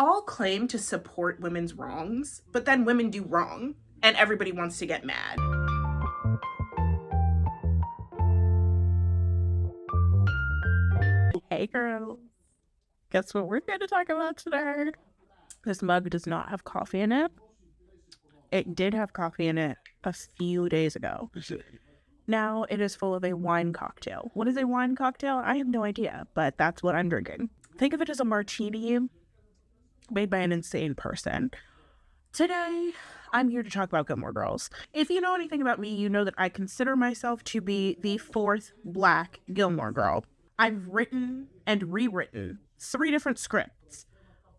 all claim to support women's wrongs, but then women do wrong, and everybody wants to get mad. Hey girl, guess what we're going to talk about today? This mug does not have coffee in it. It did have coffee in it a few days ago. Now it is full of a wine cocktail. What is a wine cocktail? I have no idea, but that's what I'm drinking. Think of it as a martini made by an insane person. Today, I'm here to talk about Gilmore Girls. If you know anything about me, you know that I consider myself to be the fourth Black Gilmore Girl. I've written and rewritten 3 different scripts,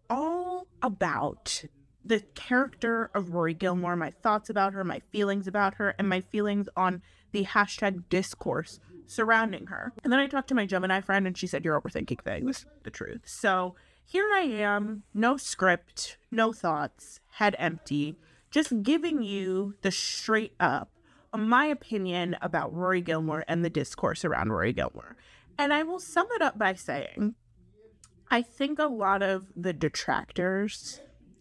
all about the character of Rory Gilmore, my thoughts about her, my feelings about her, and my feelings on the hashtag discourse surrounding her. And then I talked to my Gemini friend and she said, "You're overthinking things." The truth. So here I am, no script, no thoughts, head empty, just giving you the straight up, my opinion about Rory Gilmore and the discourse around Rory Gilmore. And I will sum it up by saying, I think a lot of the detractors,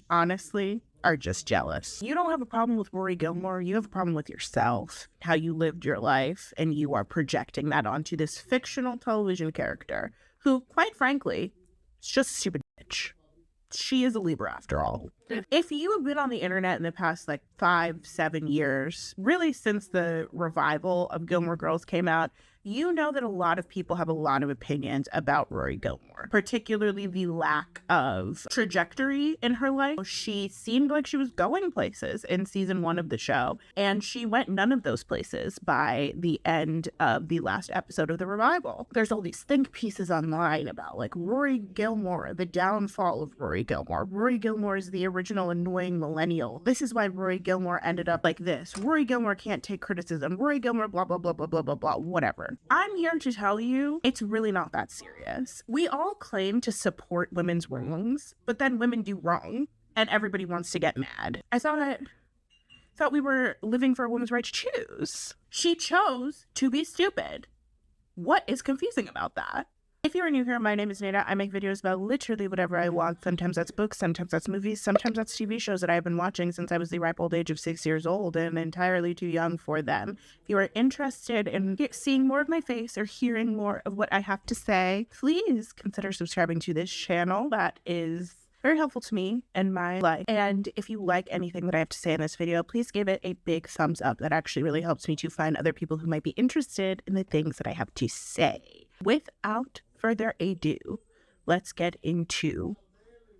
honestly, are just jealous. You don't have a problem with Rory Gilmore. You have a problem with yourself, how you lived your life, and you are projecting that onto this fictional television character who, quite frankly, is just a stupid bitch. She is a Libra after all. If you have been on the internet in the past 5-7 years, really since the revival of Gilmore Girls came out, you know that a lot of people have a lot of opinions about Rory Gilmore, particularly the lack of trajectory in her life. She seemed like she was going places in season 1 of the show, and she went none of those places by the end of the last episode of the revival. There's all these think pieces online about Rory Gilmore, the downfall of Rory Gilmore. Rory Gilmore is the original annoying millennial. This is why Rory Gilmore ended up like this. Rory Gilmore can't take criticism. Rory Gilmore blah, blah, blah, blah, blah, blah, blah, whatever. I'm here to tell you, it's really not that serious. We all claim to support women's wrongs, but then women do wrong, and everybody wants to get mad. I thought we were living for a woman's right to choose. She chose to be stupid. What is confusing about that? If you're new here, my name is Neida. I make videos about literally whatever I want. Sometimes that's books, sometimes that's movies, sometimes that's TV shows that I've been watching since I was the ripe old age of 6 years old and entirely too young for them. If you are interested in seeing more of my face or hearing more of what I have to say, please consider subscribing to this channel. That is very helpful to me and my life. And if you like anything that I have to say in this video, please give it a big thumbs up. That actually really helps me to find other people who might be interested in the things that I have to say. Without further ado, let's get into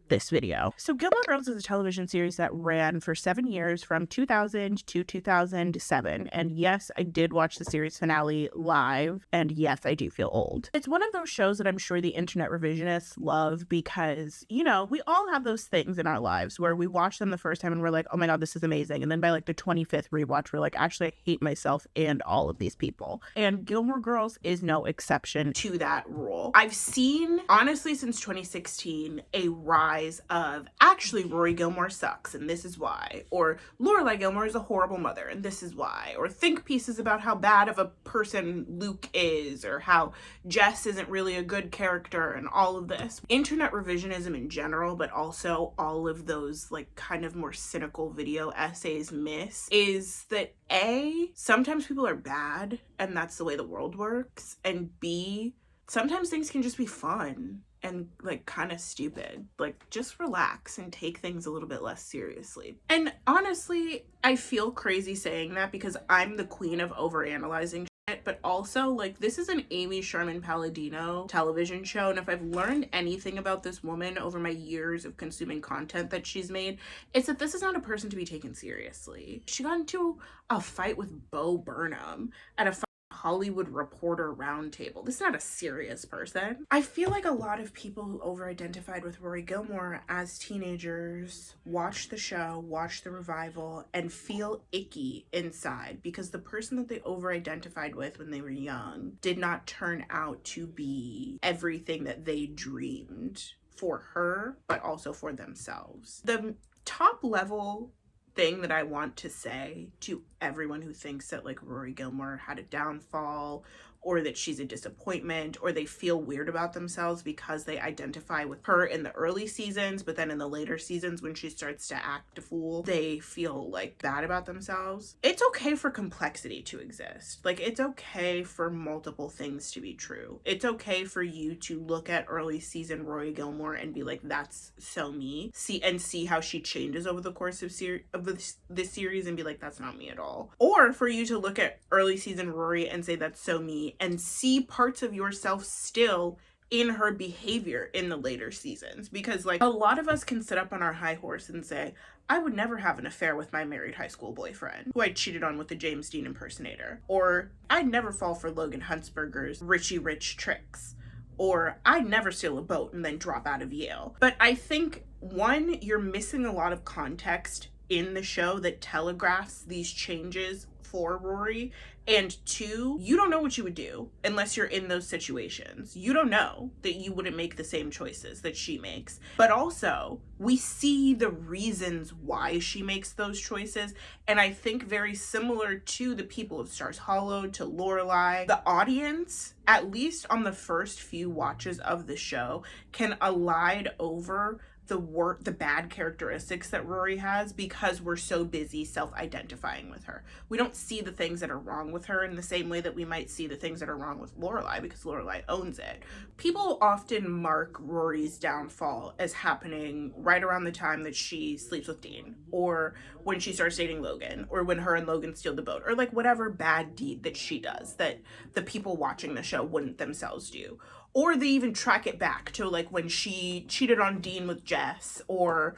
this video. So Gilmore Girls is a television series that ran for 7 years from 2000 to 2007. And yes, I did watch the series finale live. And yes, I do feel old. It's one of those shows that I'm sure the internet revisionists love because, we all have those things in our lives where we watch them the first time and we're like, oh my God, this is amazing. And then by the 25th rewatch, we're like, actually, I hate myself and all of these people. And Gilmore Girls is no exception to that rule. I've seen, honestly, since 2016, a rise of actually Rory Gilmore sucks and this is why, or Lorelai Gilmore is a horrible mother and this is why, or think pieces about how bad of a person Luke is, or how Jess isn't really a good character, and all of this. Internet revisionism in general, but also all of those kind of more cynical video essays miss is that A, sometimes people are bad and that's the way the world works, and B, sometimes things can just be fun and kind of stupid. Just relax and take things a little bit less seriously. And honestly, I feel crazy saying that because I'm the queen of overanalyzing shit, but also this is an Amy Sherman Palladino television show, and if I've learned anything about this woman over my years of consuming content that she's made, it's that this is not a person to be taken seriously. She got into a fight with Bo Burnham at a Hollywood Reporter roundtable. This is not a serious person. I feel like a lot of people who over-identified with Rory Gilmore as teenagers watch the show, watch the revival, and feel icky inside because the person that they over-identified with when they were young did not turn out to be everything that they dreamed for her, but also for themselves. The top level thing that I want to say to everyone who thinks that Rory Gilmore had a downfall or that she's a disappointment, or they feel weird about themselves because they identify with her in the early seasons, but then in the later seasons when she starts to act a fool, they feel like bad about themselves. It's okay for complexity to exist. Like, it's okay for multiple things to be true. It's okay for you to look at early season Rory Gilmore and be like, that's so me. See how she changes over the course of this series and be like, that's not me at all. Or for you to look at early season Rory and say, that's so me, and see parts of yourself still in her behavior in the later seasons. Because, like, a lot of us can sit up on our high horse and say, I would never have an affair with my married high school boyfriend who I cheated on with the James Dean impersonator. Or I'd never fall for Logan Huntsberger's Richie Rich tricks. Or I'd never steal a boat and then drop out of Yale. But I think, one, you're missing a lot of context in the show that telegraphs these changes for Rory, and two, you don't know what you would do unless you're in those situations. You don't know that you wouldn't make the same choices that she makes. But also, we see the reasons why she makes those choices, and I think very similar to the people of Stars Hollow, to Lorelai, the audience, at least on the first few watches of the show, can elide over the bad characteristics that Rory has because we're so busy self-identifying with her. We don't see the things that are wrong with her in the same way that we might see the things that are wrong with Lorelai, because Lorelai owns it. People often mark Rory's downfall as happening right around the time that she sleeps with Dean, or when she starts dating Logan, or when her and Logan steal the boat, or like whatever bad deed that she does that the people watching the show wouldn't themselves do. Or they even track it back to like when she cheated on Dean with Jess, or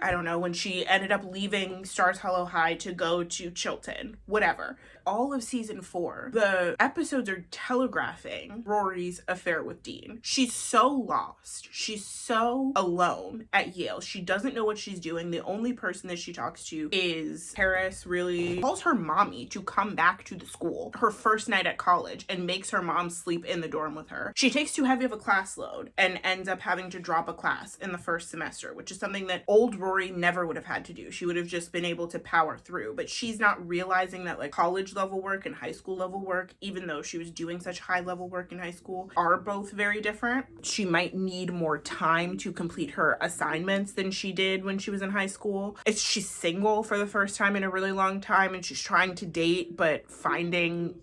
I don't know, when she ended up leaving Stars Hollow High to go to Chilton, whatever. All of season 4, the episodes are telegraphing Rory's affair with Dean. She's so lost. She's so alone at Yale. She doesn't know what she's doing. The only person that she talks to is Paris. Really calls her mommy to come back to the school her first night at college and makes her mom sleep in the dorm with her. She takes too heavy of a class load and ends up having to drop a class in the first semester, which is something that old Rory never would have had to do. She would have just been able to power through, but she's not realizing that like college level work and high school level work, even though she was doing such high level work in high school, are both very different. She might need more time to complete her assignments than she did when she was in high school. She's single for the first time in a really long time, and she's trying to date but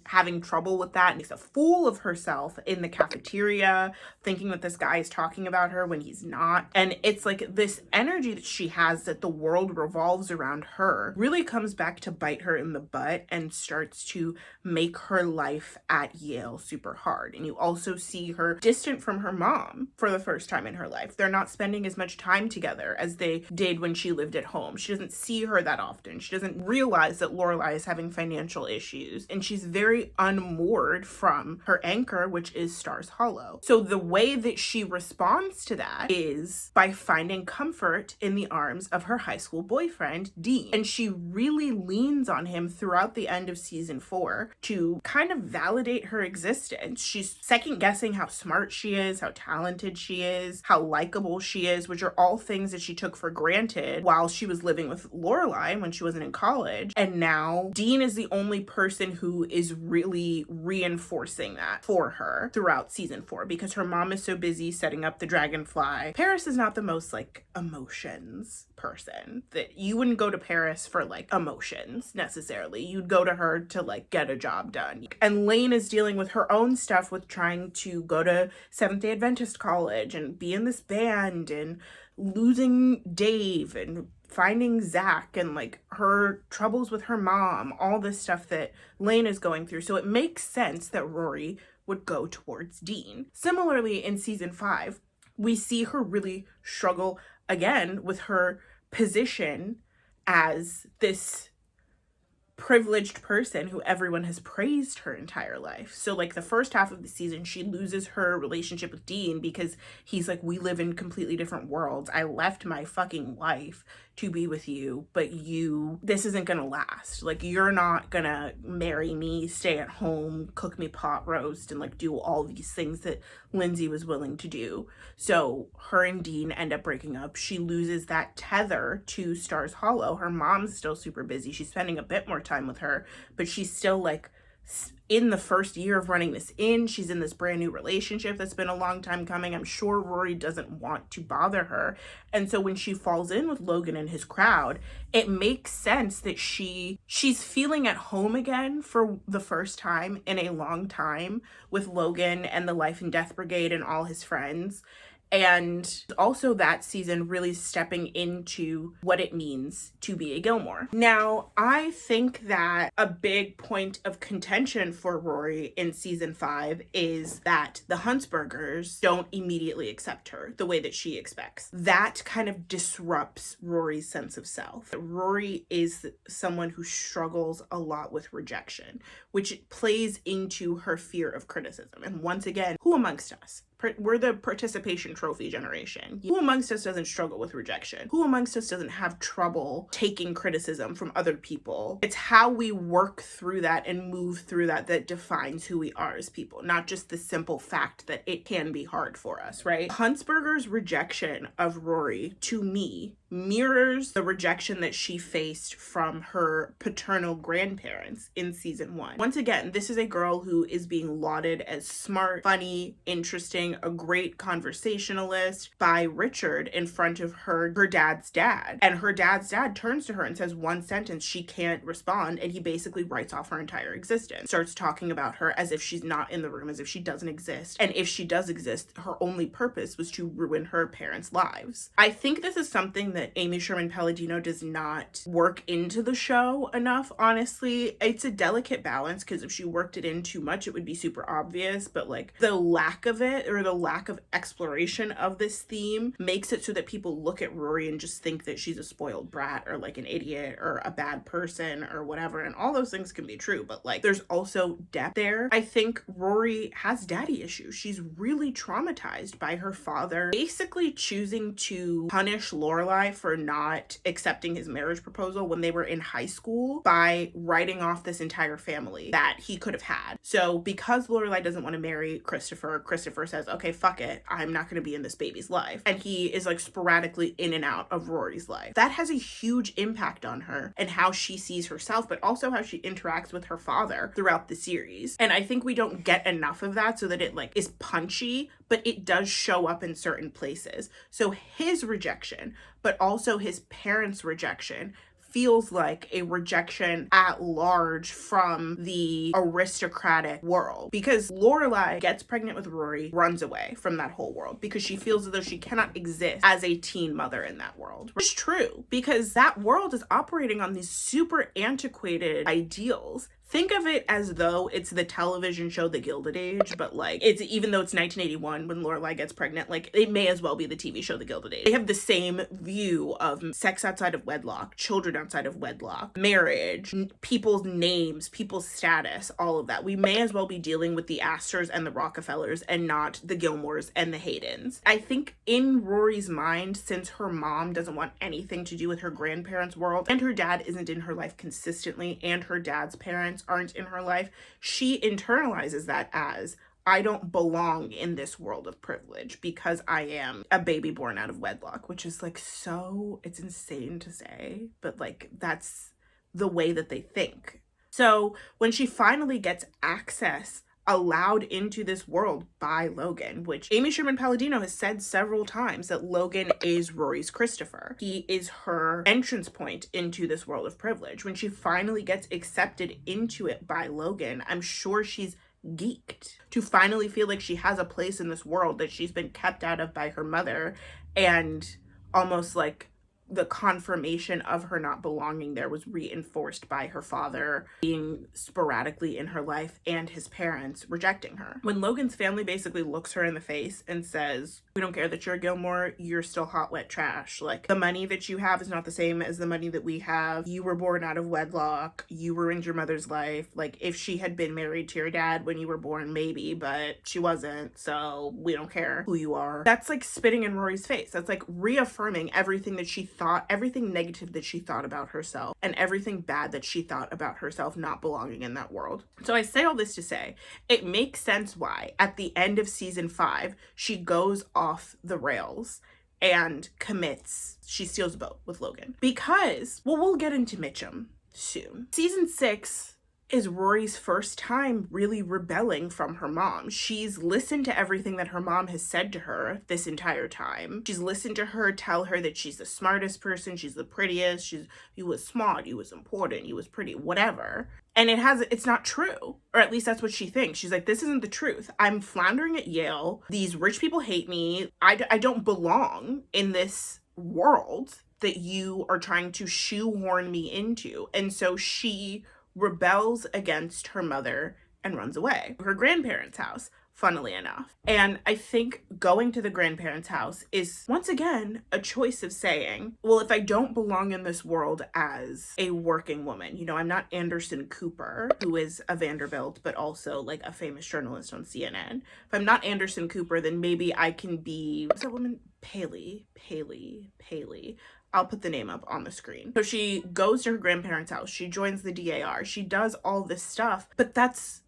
having trouble with that, and makes a fool of herself in the cafeteria, thinking that this guy is talking about her when he's not. And it's like this energy that she has that the world revolves around her really comes back to bite her in the butt and starts to make her life at Yale super hard. And you also see her distant from her mom for the first time in her life. They're not spending as much time together as they did when she lived at home. She doesn't see her that often. She doesn't realize that Lorelai is having financial issues, and she's very unmoored from her anchor, which is Stars Hollow. So the way that she responds to that is by finding comfort in the arms of her high school boyfriend, Dean. And she really leans on him throughout the end of season 4 to kind of validate her existence. She's second guessing how smart she is, how talented she is, how likable she is, which are all things that she took for granted while she was living with Lorelai when she wasn't in college. And now Dean is the only person who is really reinforcing that for her throughout season 4, because her mom is so busy setting up the dragonfly. Paris is not the most like emotions person. That you wouldn't go to Paris for like emotions necessarily. You'd go to her to like get a job done. And Lane is dealing with her own stuff with trying to go to Seventh-day Adventist college and be in this band, and losing Dave and finding Zach, and like her troubles with her mom, all this stuff that Lane is going through. So it makes sense that Rory would go towards Dean. Similarly, in season 5, we see her really struggle again with her position as this privileged person who everyone has praised her entire life. So like the first half of the season, she loses her relationship with Dean because he's like, we live in completely different worlds. I left my fucking life to be with you, but this isn't gonna last. Like, you're not gonna marry me, stay at home, cook me pot roast, and like do all these things that Lindsay was willing to do. So her and Dean end up breaking up. She loses that tether to Stars Hollow. Her mom's still super busy. She's spending a bit more time with her, but she's still like in the first year of running this inn. She's in this brand new relationship that's been a long time coming. I'm sure Rory doesn't want to bother her. And so when she falls in with Logan and his crowd, it makes sense that she's feeling at home again for the first time in a long time with Logan and the Life and Death Brigade and all his friends. And also that season really stepping into what it means to be a Gilmore. Now, I think that a big point of contention for Rory in season 5 is that the Huntsbergers don't immediately accept her the way that she expects. That kind of disrupts Rory's sense of self. Rory is someone who struggles a lot with rejection, which plays into her fear of criticism. And once again, who amongst us? We're the participation trophy generation. Who amongst us doesn't struggle with rejection? Who amongst us doesn't have trouble taking criticism from other people? It's how we work through that and move through that that defines who we are as people, not just the simple fact that it can be hard for us, right? Huntsberger's rejection of Rory, to me, mirrors the rejection that she faced from her paternal grandparents in season 1. Once again, this is a girl who is being lauded as smart, funny, interesting, a great conversationalist by Richard in front of her dad's dad. And her dad's dad turns to her and says one sentence, she can't respond, and he basically writes off her entire existence. Starts talking about her as if she's not in the room, as if she doesn't exist. And if she does exist, her only purpose was to ruin her parents' lives. I think this is something that Amy Sherman Palladino does not work into the show enough, honestly. It's a delicate balance, because if she worked it in too much, it would be super obvious, but like the lack of it, or the lack of exploration of this theme, makes it so that people look at Rory and just think that she's a spoiled brat, or like an idiot, or a bad person, or whatever, and all those things can be true, but like there's also depth there. I think Rory has daddy issues. She's really traumatized by her father basically choosing to punish Lorelai for not accepting his marriage proposal when they were in high school by writing off this entire family that he could have had. So because Lorelai doesn't want to marry Christopher says, okay, fuck it, I'm not going to be in this baby's life. And he is like sporadically in and out of Rory's life. That has a huge impact on her and how she sees herself, but also how she interacts with her father throughout the series. And I think we don't get enough of that so that it like is punchy, but it does show up in certain places. So his rejection, but also his parents' rejection, feels like a rejection at large from the aristocratic world, because Lorelai gets pregnant with Rory, runs away from that whole world because she feels as though she cannot exist as a teen mother in that world, which is true, because that world is operating on these super antiquated ideals. Think of it as though it's the television show The Gilded Age, but like it's, even though it's 1981 when Lorelai gets pregnant, like it may as well be the TV show The Gilded Age. They have the same view of sex outside of wedlock, children outside of wedlock, marriage, people's names, people's status, all of that. We may as well be dealing with the Astors and the Rockefellers and not the Gilmores and the Haydens. I think in Rory's mind, since her mom doesn't want anything to do with her grandparents' world, and her dad isn't in her life consistently, and her dad's parents aren't in her life, she internalizes that as, I don't belong in this world of privilege because I am a baby born out of wedlock, which is like so, it's insane to say, but like that's the way that they think. So when she finally gets access allowed into this world by Logan, which Amy Sherman Palladino has said several times that Logan is Rory's Christopher. He is her entrance point into this world of privilege. When she finally gets accepted into it by Logan, I'm sure she's geeked to finally feel like she has a place in this world that she's been kept out of by her mother, and almost like the confirmation of her not belonging there was reinforced by her father being sporadically in her life and his parents rejecting her. When Logan's family basically looks her in the face and says, we don't care that you're a Gilmore, you're still hot, wet trash. Like, the money that you have is not the same as the money that we have. You were born out of wedlock. You ruined your mother's life. Like, if she had been married to your dad when you were born, maybe, but she wasn't, so we don't care who you are. That's like spitting in Rory's face. That's like reaffirming everything that she thought, everything negative that she thought about herself, and everything bad that she thought about herself not belonging in that world. So I say all this to say, it makes sense why at the end of season 5, she goes off the rails and she steals a boat with Logan. Because, well, we'll get into Mitchum soon. Season 6 is Rory's first time really rebelling from her mom. She's listened to everything that her mom has said to her this entire time. She's listened to her tell her that she's the smartest person, she's the prettiest, you was smart, you was important, you was pretty, whatever. And it's not true. Or at least that's what she thinks. She's like, this isn't the truth. I'm floundering at Yale. These rich people hate me. I don't belong in this world that you are trying to shoehorn me into. And so she rebels against her mother and runs away. Her grandparents' house, funnily enough. And I think going to the grandparents' house is, once again, a choice of saying, well, if I don't belong in this world as a working woman, I'm not Anderson Cooper, who is a Vanderbilt, but also like a famous journalist on CNN. If I'm not Anderson Cooper, then maybe I can be, what's that woman? Paley. I'll put the name up on the screen. So she goes to her grandparents' house. She joins the DAR. She does all this stuff, but that's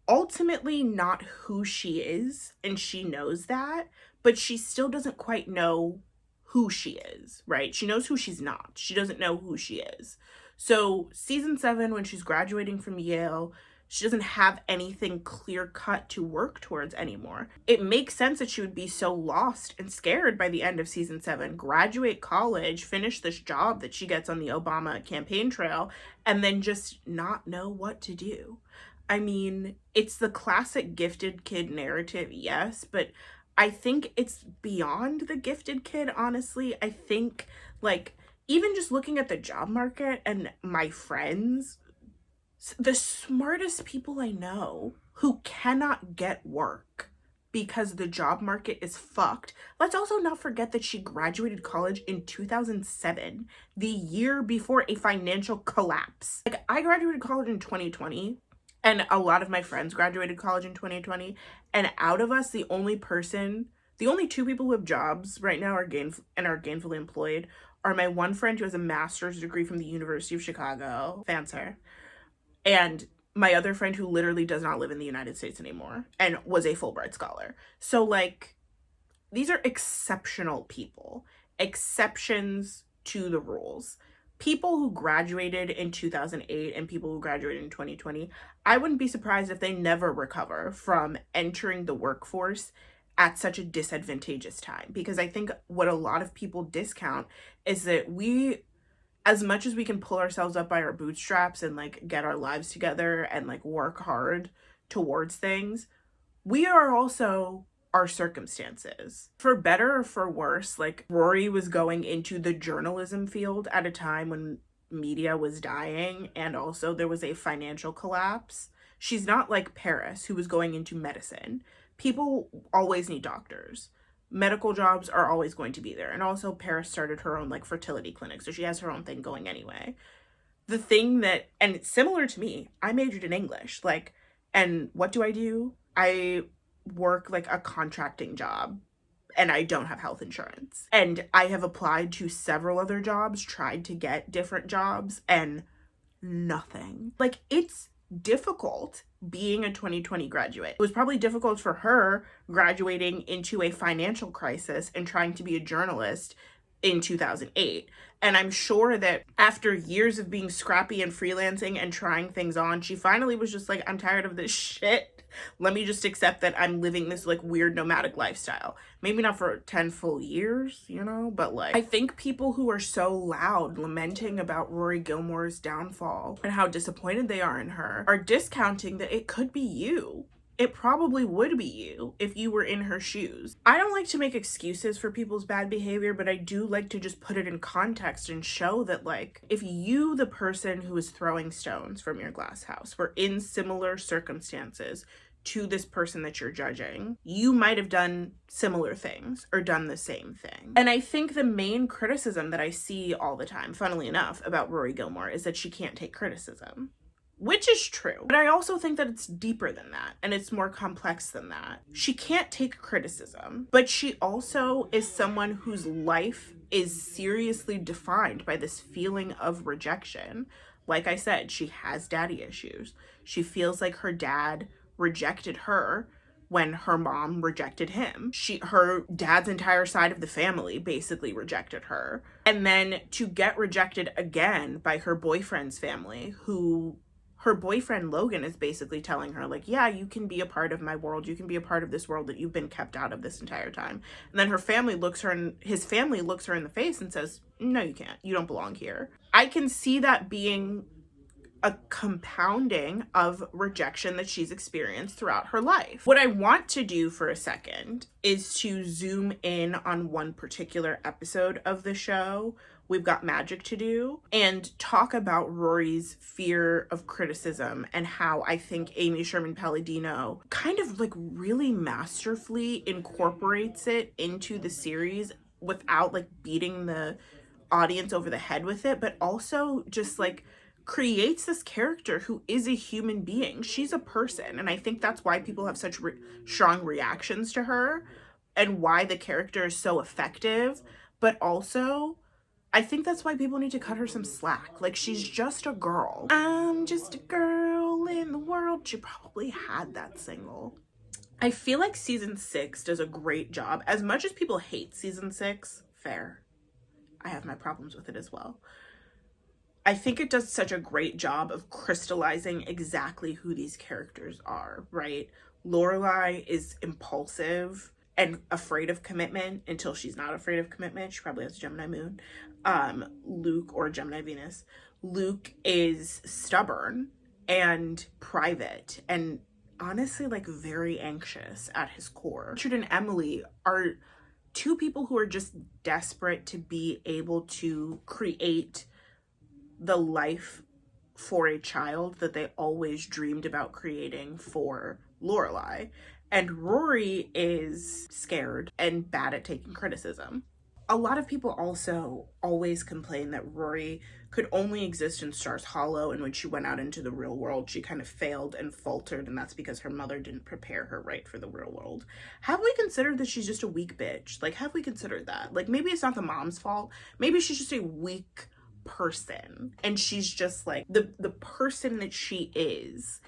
ultimately not who she is, and she knows that, but she still doesn't quite know who she is, right? She knows who she's not. She doesn't know who she is. So season 7, when she's graduating from Yale, she doesn't have anything clear cut to work towards anymore. It makes sense that she would be so lost and scared by the end of season 7, graduate college, finish this job that she gets on the Obama campaign trail, and then just not know what to do. I mean, it's the classic gifted kid narrative, yes, but I think it's beyond the gifted kid, honestly. I think, like, even just looking at the job market and my friends, the smartest people I know who cannot get work because the job market is fucked. Let's also not forget that she graduated college in 2007, the year before a financial collapse. Like, I graduated college in 2020, and a lot of my friends graduated college in 2020, and out of us, the only two people who have jobs right now are gainfully employed are my one friend who has a master's degree from the University of Chicago, fancy, and my other friend who literally does not live in the United States anymore and was a Fulbright scholar. So, like, these are exceptional people, exceptions to the rules. People who graduated in 2008 and people who graduated in 2020, I wouldn't be surprised if they never recover from entering the workforce at such a disadvantageous time. Because I think what a lot of people discount is that we, as much as we can pull ourselves up by our bootstraps and like get our lives together and like work hard towards things, we are also our circumstances. For better or for worse, like, Rory was going into the journalism field at a time when media was dying, and also there was a financial collapse. She's not like Paris, who was going into medicine. People always need doctors. Medical jobs are always going to be there. And also Paris started her own like fertility clinic, so she has her own thing going anyway. The thing that, and it's similar to me, I majored in English, like, and what do? I work like a contracting job, and I don't have health insurance. And I have applied to several other jobs, tried to get different jobs, and nothing. Like, it's difficult being a 2020 graduate. It was probably difficult for her graduating into a financial crisis and trying to be a journalist in 2008. And I'm sure that after years of being scrappy and freelancing and trying things on, she finally was just like, I'm tired of this shit. Let me just accept that I'm living this like weird nomadic lifestyle. Maybe not for 10 full years, but like, I think people who are so loud lamenting about Rory Gilmore's downfall and how disappointed they are in her are discounting that it could be you. It probably would be you if you were in her shoes. I don't like to make excuses for people's bad behavior, but I do like to just put it in context and show that, like, if you, the person who is throwing stones from your glass house, were in similar circumstances to this person that you're judging, you might have done similar things or done the same thing. And I think the main criticism that I see all the time, funnily enough, about Rory Gilmore is that she can't take criticism. Which is true. But I also think that it's deeper than that, and it's more complex than that. She can't take criticism, but she also is someone whose life is seriously defined by this feeling of rejection. Like I said, she has daddy issues. She feels like her dad rejected her when her mom rejected him. Her dad's entire side of the family basically rejected her. And then to get rejected again by her boyfriend's family, who her boyfriend Logan is basically telling her, like, yeah, you can be a part of my world. You can be a part of this world that you've been kept out of this entire time. And then his family looks her in the face and says, no, you can't. You don't belong here. I can see that being a compounding of rejection that she's experienced throughout her life. What I want to do for a second is to zoom in on one particular episode of the show, We've Got Magic to Do, and talk about Rory's fear of criticism and how I think Amy Sherman Palladino kind of like really masterfully incorporates it into the series without like beating the audience over the head with it, but also just like creates this character who is a human being. She's a person, and I think that's why people have such strong reactions to her and why the character is so effective. But also, I think that's why people need to cut her some slack. Like, she's just a girl. I'm just a girl in the world. She probably had that single. I feel like season 6 does a great job. As much as people hate season 6, fair. I have my problems with it as well. I think it does such a great job of crystallizing exactly who these characters are, right? Lorelai is impulsive and afraid of commitment until she's not afraid of commitment. She probably has a Gemini moon. Luke, or Gemini Venus. Luke is stubborn and private and honestly like very anxious at his core. Richard and Emily are two people who are just desperate to be able to create the life for a child that they always dreamed about creating for Lorelai. And Rory is scared and bad at taking criticism. A lot of people also always complain that Rory could only exist in Stars Hollow, and when she went out into the real world, she kind of failed and faltered, and that's because her mother didn't prepare her right for the real world. Have we considered that she's just a weak bitch? Like, have we considered that? Like, maybe it's not the mom's fault. Maybe she's just a weak person, and she's just like the person that she is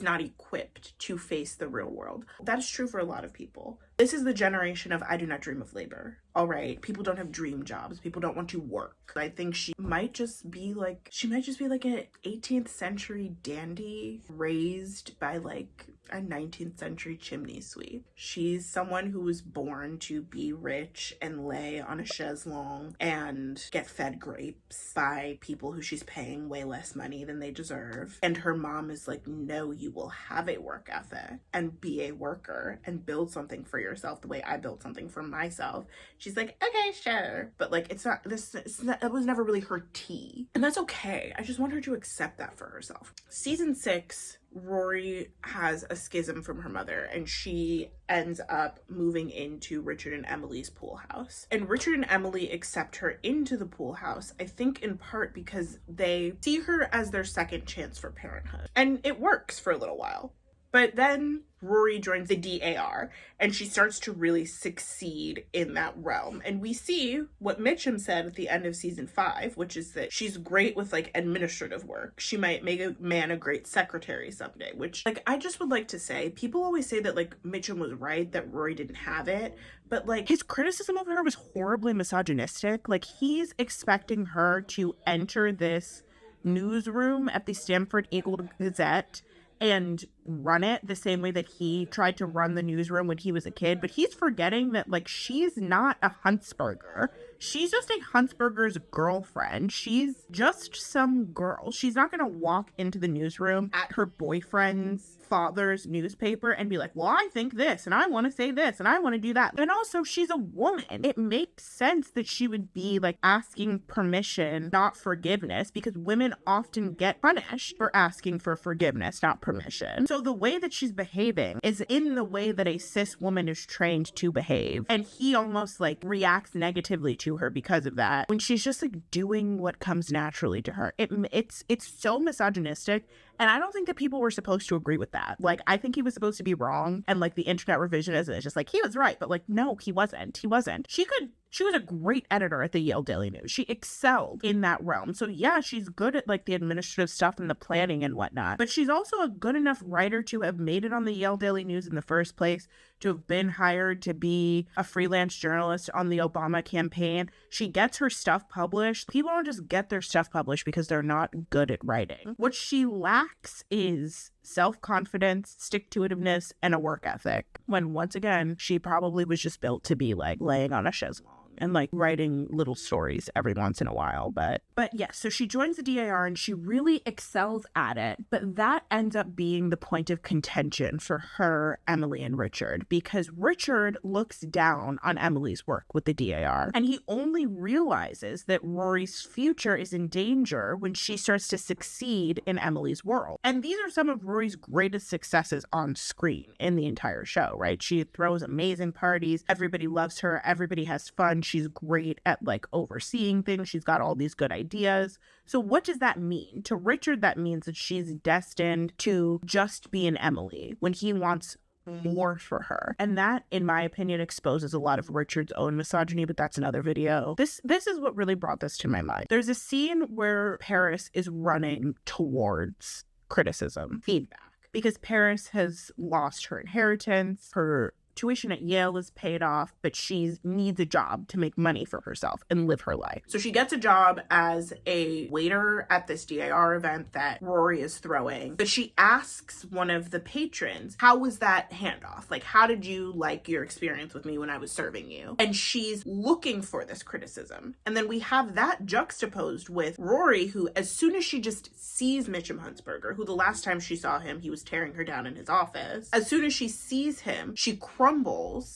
not equipped to face the real world. That's true for a lot of people. This is the generation of I do not dream of labor. All right, people don't have dream jobs. People don't want to work. I think she might just be like an 18th century dandy raised by like a 19th century chimney sweep. She's someone who was born to be rich and lay on a chaise longue and get fed grapes by people who she's paying way less money than they deserve. And her mom is like, no, you will have a work ethic and be a worker and build something for yourself the way I built something for myself. She's like, okay, sure. But like, it was never really her tea. And that's okay. I just want her to accept that for herself. Season 6, Rory has a schism from her mother, and she ends up moving into Richard and Emily's pool house. And Richard and Emily accept her into the pool house, I think in part because they see her as their second chance for parenthood. And it works for a little while. But then Rory joins the DAR, and she starts to really succeed in that realm. And we see what Mitchum said at the end of season 5, which is that she's great with like administrative work. She might make a man a great secretary someday, which like I just would like to say, people always say that like Mitchum was right, that Rory didn't have it. But like his criticism of her was horribly misogynistic. Like he's expecting her to enter this newsroom at the Stamford Eagle Gazette and run it the same way that he tried to run the newsroom when he was a kid. But he's forgetting that, like, she's not a Huntsberger. She's just a Huntsberger's girlfriend. She's just some girl. She's not going to walk into the newsroom at her boyfriend's father's newspaper and be like, well, I think this, and I want to say this, and I want to do that. And also, she's a woman. It makes sense that she would be, like, asking permission, not forgiveness, because women often get punished for asking for forgiveness, not permission. So the way that she's behaving is in the way that a cis woman is trained to behave. And he almost, like, reacts negatively to her because of that, when she's just, like, doing what comes naturally to her. It's so misogynistic. And I don't think that people were supposed to agree with that. Like, I think he was supposed to be wrong. And, like, the internet revisionism is just like, he was right. But, like, no, he wasn't. He wasn't. She was a great editor at the Yale Daily News. She excelled in that realm. So, yeah, she's good at, like, the administrative stuff and the planning and whatnot. But she's also a good enough writer to have made it on the Yale Daily News in the first place, to have been hired to be a freelance journalist on the Obama campaign. She gets her stuff published. People don't just get their stuff published because they're not good at writing. What she lacks lacks is self-confidence, stick-to-itiveness, and a work ethic. When once again, she probably was just built to be like laying on a chaise-longue and like writing little stories every once in a while. But yes, so she joins the DAR and she really excels at it. But that ends up being the point of contention for her, Emily, and Richard, because Richard looks down on Emily's work with the DAR, and he only realizes that Rory's future is in danger when she starts to succeed in Emily's world. And these are some of Rory's greatest successes on screen in the entire show, right? She throws amazing parties. Everybody loves her. Everybody has fun. She's great at like overseeing things. She's got all these good ideas. So what does that mean? To Richard, that means that she's destined to just be an Emily when he wants more for her. And that, in my opinion, exposes a lot of Richard's own misogyny, but that's another video. This is what really brought this to my mind. There's a scene where Paris is running towards criticism, feedback, because Paris has lost her inheritance, her tuition at Yale is paid off, but she needs a job to make money for herself and live her life. So she gets a job as a waiter at this DAR event that Rory is throwing. But she asks one of the patrons, how was that handoff? Like, how did you like your experience with me when I was serving you? And she's looking for this criticism. And then we have that juxtaposed with Rory, who, as soon as she just sees Mitchum Huntsberger, who the last time she saw him, he was tearing her down in his office. As soon as she sees him, she crumbles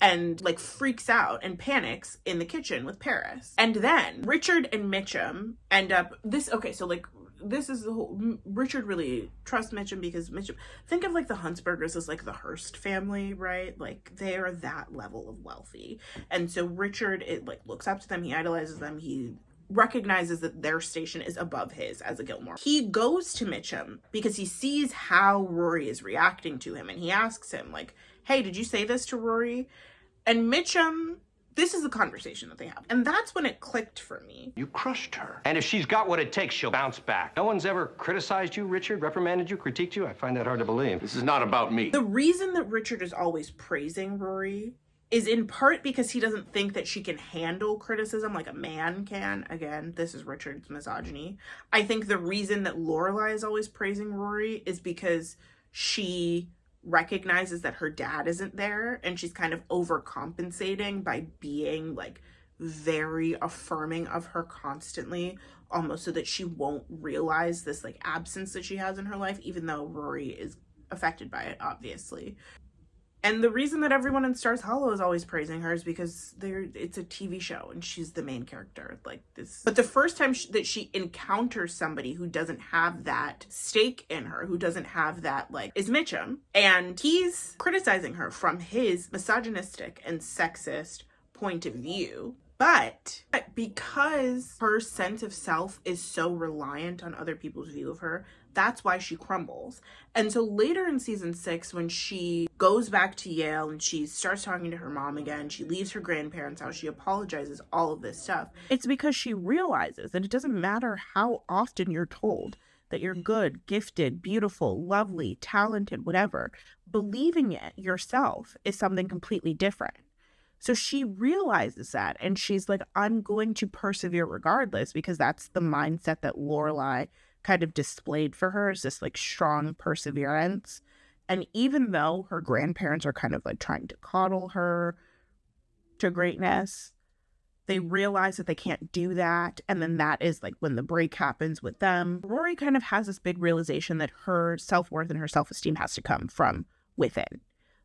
and like freaks out and panics in the kitchen with Paris. And then Richard and Mitchum end up this is the whole, Richard really trusts Mitchum because Mitchum, think of like the Huntsbergers as like the Hearst family, right? Like they are that level of wealthy. And so Richard, it like looks up to them, he idolizes them, he recognizes that their station is above his as a Gilmore. He goes to Mitchum because he sees how Rory is reacting to him, and he asks him like, hey, did you say this to Rory? And Mitchum, this is the conversation that they have. And that's when it clicked for me. You crushed her. And if she's got what it takes, she'll bounce back. No one's ever criticized you, Richard, reprimanded you, critiqued you? I find that hard to believe. This is not about me. The reason that Richard is always praising Rory is in part because he doesn't think that she can handle criticism like a man can. Again, this is Richard's misogyny. I think the reason that Lorelai is always praising Rory is because she recognizes that her dad isn't there, and she's kind of overcompensating by being like very affirming of her constantly, almost so that she won't realize this like absence that she has in her life, even though Rory is affected by it, obviously. And the reason that everyone in Stars Hollow is always praising her is because it's a TV show and she's the main character, like this. But the first time that she encounters somebody who doesn't have that stake in her, who doesn't have that, like, is Mitchum. And he's criticizing her from his misogynistic and sexist point of view. But because her sense of self is so reliant on other people's view of her, that's why she crumbles. And so later in season 6, when she goes back to Yale and she starts talking to her mom again, she leaves her grandparents' house, she apologizes, all of this stuff. It's because she realizes that it doesn't matter how often you're told that you're good, gifted, beautiful, lovely, talented, whatever. Believing it yourself is something completely different. So she realizes that, and she's like, I'm going to persevere regardless, because that's the mindset that Lorelai kind of displayed for her, is this like strong perseverance. And even though her grandparents are kind of like trying to coddle her to greatness, they realize that they can't do that. And then that is like when the break happens with them. Rory kind of has this big realization that her self-worth and her self-esteem has to come from within.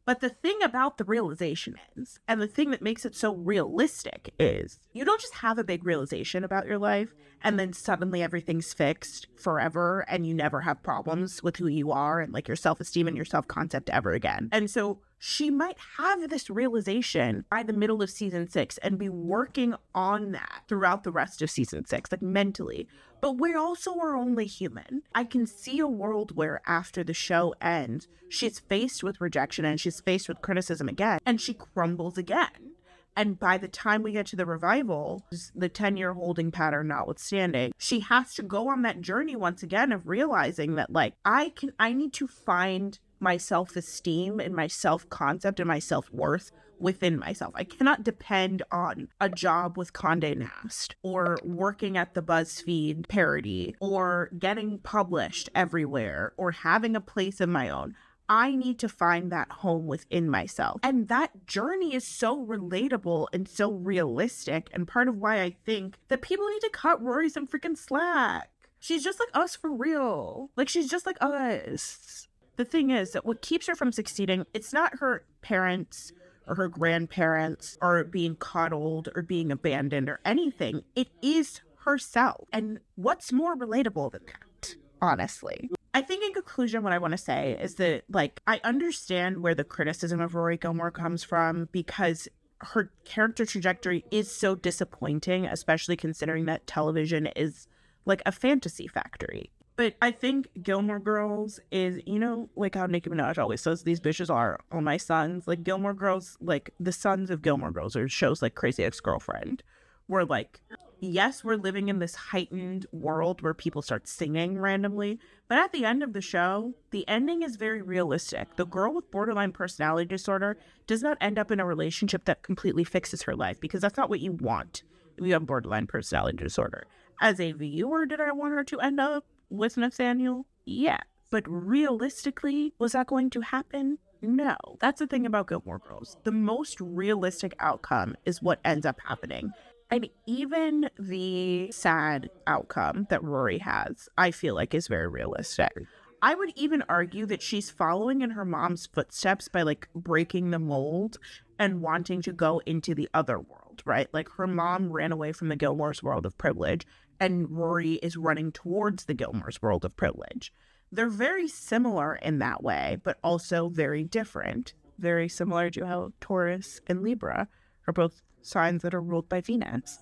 But the thing about the realization is, and the thing that makes it so realistic is, you don't just have a big realization about your life and then suddenly everything's fixed forever and you never have problems with who you are and like your self-esteem and your self-concept ever again. And so she might have this realization by the middle of season 6 and be working on that throughout the rest of season 6, like mentally. But we also are only human. I can see a world where after the show ends, she's faced with rejection and she's faced with criticism again, and she crumbles again. And by the time we get to the revival, the 10-year holding pattern notwithstanding, she has to go on that journey once again of realizing that, like, I need to find my self-esteem and my self-concept and my self-worth within myself. I cannot depend on a job with Condé Nast or working at the BuzzFeed parody or getting published everywhere or having a place of my own. I need to find that home within myself. And that journey is so relatable and so realistic. And part of why I think that people need to cut Rory some freaking slack. She's just like us for real. Like, she's just like us. The thing is that what keeps her from succeeding, it's not her parents or her grandparents or being coddled or being abandoned or anything. It is herself. And what's more relatable than that, honestly? I think in conclusion, what I want to say is that, like, I understand where the criticism of Rory Gilmore comes from because her character trajectory is so disappointing, especially considering that television is like a fantasy factory. But I think Gilmore Girls is, you know, like how Nicki Minaj always says, these bitches are all my sons. Like, Gilmore Girls, like, the sons of Gilmore Girls are shows like Crazy Ex-Girlfriend, where, like, yes, we're living in this heightened world where people start singing randomly, but at the end of the show, the ending is very realistic. The girl with borderline personality disorder does not end up in a relationship that completely fixes her life, because that's not what you want if you have borderline personality disorder. As a viewer, did I want her to end up with Nathaniel? Yeah. But realistically, was that going to happen? No. That's the thing about Gilmore Girls. The most realistic outcome is what ends up happening. And even the sad outcome that Rory has, I feel like is very realistic. I would even argue that she's following in her mom's footsteps by, like, breaking the mold and wanting to go into the other world, right? Like, her mom ran away from the Gilmore's world of privilege, and Rory is running towards the Gilmore's world of privilege. They're very similar in that way, but also very different. Very similar to how Taurus and Libra are both signs that are ruled by Venus.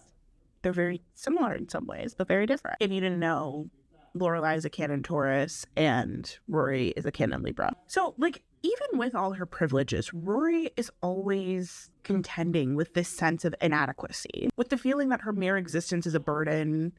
They're very similar in some ways, but very different. If you didn't know, Lorelai is a canon Taurus and Rory is a canon Libra. So, like, even with all her privileges, Rory is always contending with this sense of inadequacy, with the feeling that her mere existence is a burden,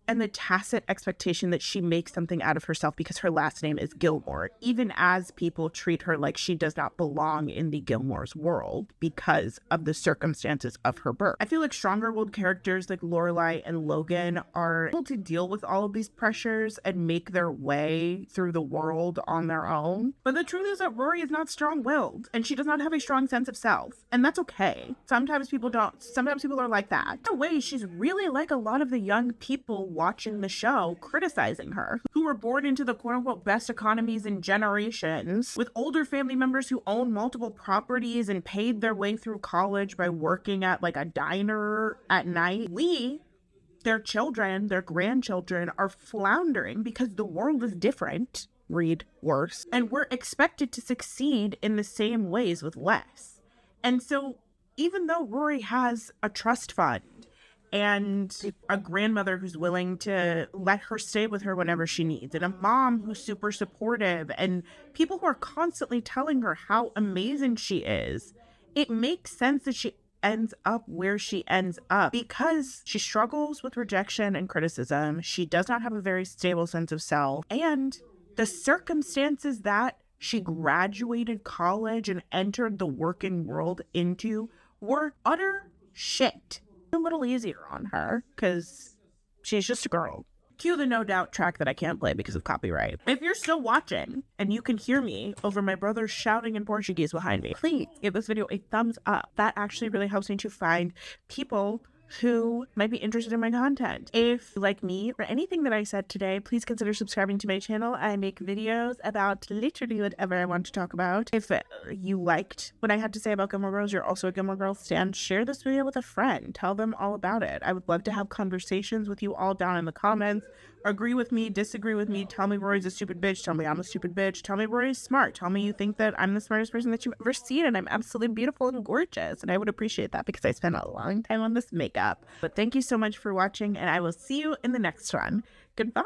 and the tacit expectation that she makes something out of herself because her last name is Gilmore, even as people treat her like she does not belong in the Gilmore's world because of the circumstances of her birth. I feel like stronger-willed characters like Lorelai and Logan are able to deal with all of these pressures and make their way through the world on their own. But the truth is that Rory is not strong-willed, and she does not have a strong sense of self, and that's okay. Sometimes people don't. Sometimes people are like that. In a way, she's really like a lot of the young people watching the show criticizing her, who were born into the quote-unquote best economies in generations, with older family members who own multiple properties and paid their way through college by working at, like, a diner at night. We, their children, their grandchildren, are floundering because the world is different, read worse, and we're expected to succeed in the same ways with less. And so even though Rory has a trust fund and a grandmother who's willing to let her stay with her whenever she needs, and a mom who's super supportive, and people who are constantly telling her how amazing she is, it makes sense that she ends up where she ends up because she struggles with rejection and criticism. She does not have a very stable sense of self, and the circumstances that she graduated college and entered the working world into were utter shit. A little easier on her because she's just a girl. Cue the No Doubt track that I can't play because of copyright. If you're still watching and you can hear me over my brother shouting in Portuguese behind me, please give this video a thumbs up. That actually really helps me to find people who might be interested in my content. If you like me or anything that I said today, please consider subscribing to my channel. I make videos about literally whatever I want to talk about. If you liked what I had to say about Gilmore Girls, you're also a Gilmore Girls stan, share this video with a friend. Tell them all about it. I would love to have conversations with you all down in the comments. Agree with me, disagree with me, tell me Rory's a stupid bitch, tell me I'm a stupid bitch, tell me Rory's smart, tell me you think that I'm the smartest person that you've ever seen and I'm absolutely beautiful and gorgeous, and I would appreciate that because I spent a long time on this makeup. But thank you so much for watching, and I will see you in the next one. Goodbye!